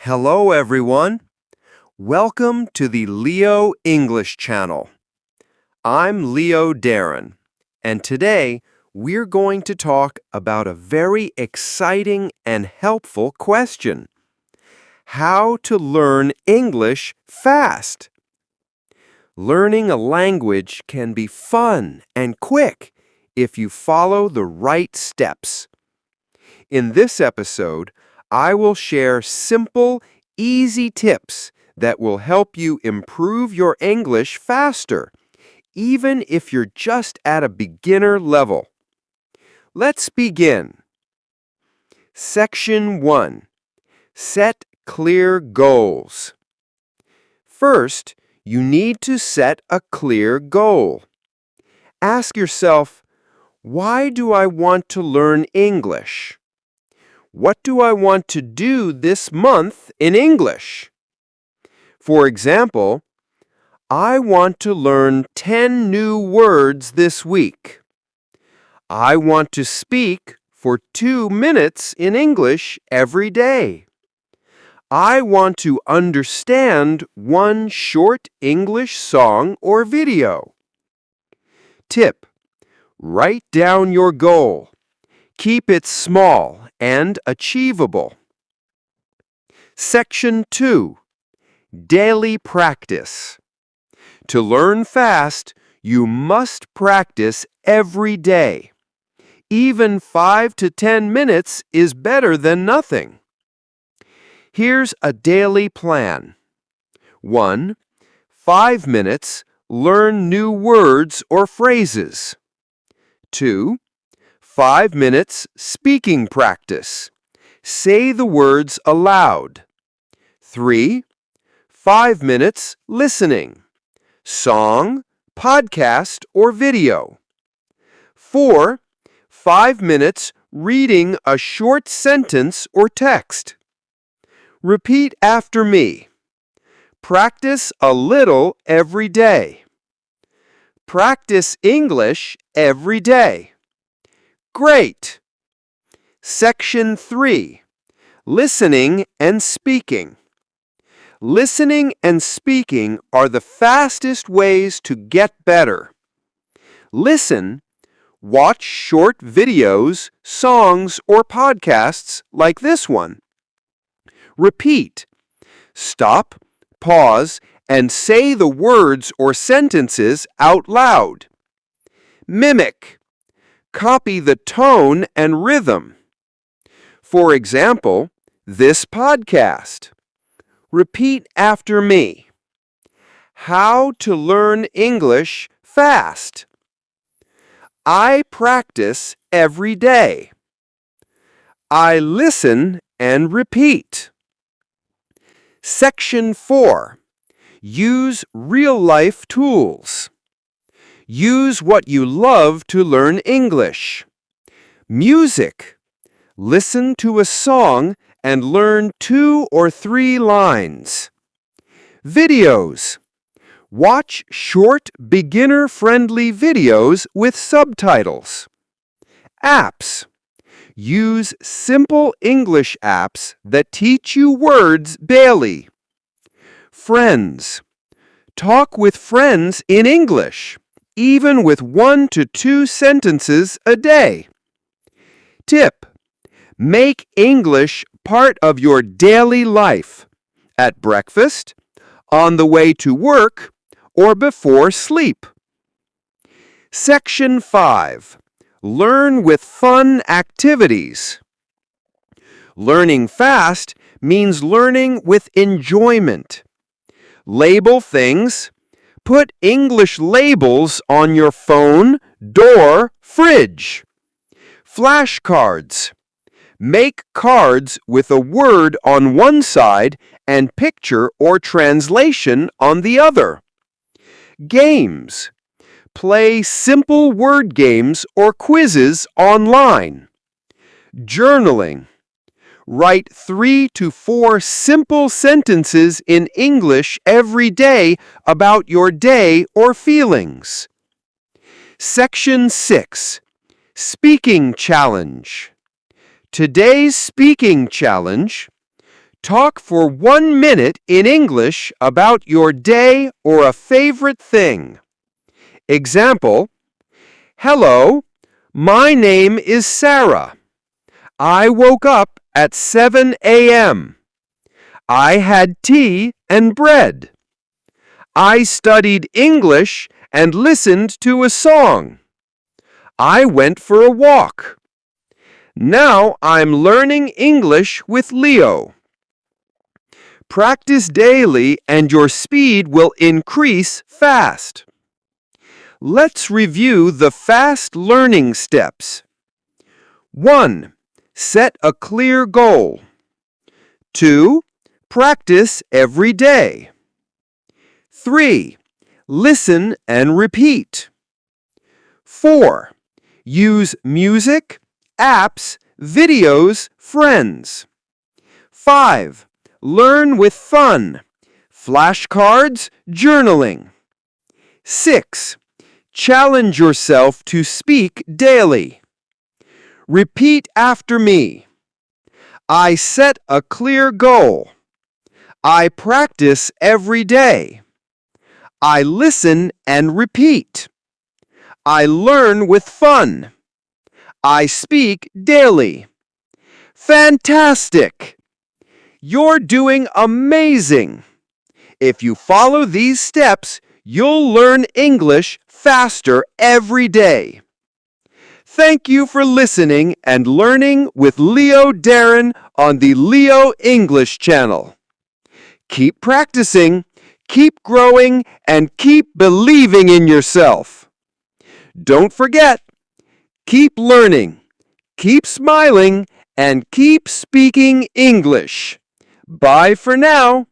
Hello, everyone. Welcome to the Leo English channel. I'm Leo Darren, and today we're going to talk about a very exciting and helpful question: how to learn English fast. Learning a language can be fun and quick if you follow the right steps. In this episode, I will share simple, easy tips that will help you improve your English faster, even if you're just at a beginner level. Let's begin. Section 1. Set clear goals. First, you need to set a clear goal. Ask yourself, why do I want to learn English? What do I want to do this month in English? For example, I want to learn 10 new words this week. I want to speak for 2 minutes in English every day. I want to understand one short English song or video. Tip: write down your goal. Keep it small and achievable. Section 2. Daily practice. To learn fast, you must practice every day. Even 5 to 10 minutes is better than nothing. Here's a daily plan. 1. 5 minutes, learn new words or phrases. 2. 5 minutes, speaking practice. Say the words aloud. 3. 5 minutes, listening. Song, podcast, or video. 4. 5 minutes, reading a short sentence or text. Repeat after me. Practice a little every day. Practice English every day. Great! Section 3. Listening and speaking. Listening and speaking are the fastest ways to get better. Listen. Watch short videos, songs, or podcasts like this one. Repeat. Stop, pause, and say the words or sentences out loud. Mimic. Copy the tone and rhythm. For example, this podcast. Repeat after me. How to learn English fast. I practice every day. I listen and repeat. Section 4. Use real-life tools. Use what you love to learn English. Music. Listen to a song and learn 2 or 3 lines. Videos. Watch short, beginner-friendly videos with subtitles. Apps. Use simple English apps that teach you words daily. Friends. Talk with friends in English, even with 1 to 2 sentences a day. Tip: make English part of your daily life, at breakfast, on the way to work, or before sleep. Section 5. Learn with fun activities. Learning fast means learning with enjoyment. Label things. Put English labels on your phone, door, fridge. Flashcards. Make cards with a word on one side and picture or translation on the other. Games. Play simple word games or quizzes online. Journaling. Write 3 to 4 simple sentences in English every day about your day or feelings. Section 6. Speaking Challenge. Today's speaking challenge: Talk for 1 minute in English about your day or a favorite thing. Example, hello, my name is Sarah. I woke up at 7 a.m. I had tea and bread. I studied English and listened to a song. I went for a walk. Now I'm learning English with Leo. Practice daily and your speed will increase fast. Let's review the fast learning steps. 1. Set a clear goal. 2. Practice every day. 3. Listen and repeat. 4. Use music, apps, videos, friends. 5. Learn with fun. Flashcards, journaling. 6. Challenge yourself to speak daily. Repeat after me. I set a clear goal. I practice every day. I listen and repeat. I learn with fun. I speak daily. Fantastic! You're doing amazing! If you follow these steps, you'll learn English faster every day. Thank you for listening and learning with Leo Darren on the Leo English channel. Keep practicing, keep growing, and keep believing in yourself. Don't forget, keep learning, keep smiling, and keep speaking English. Bye for now.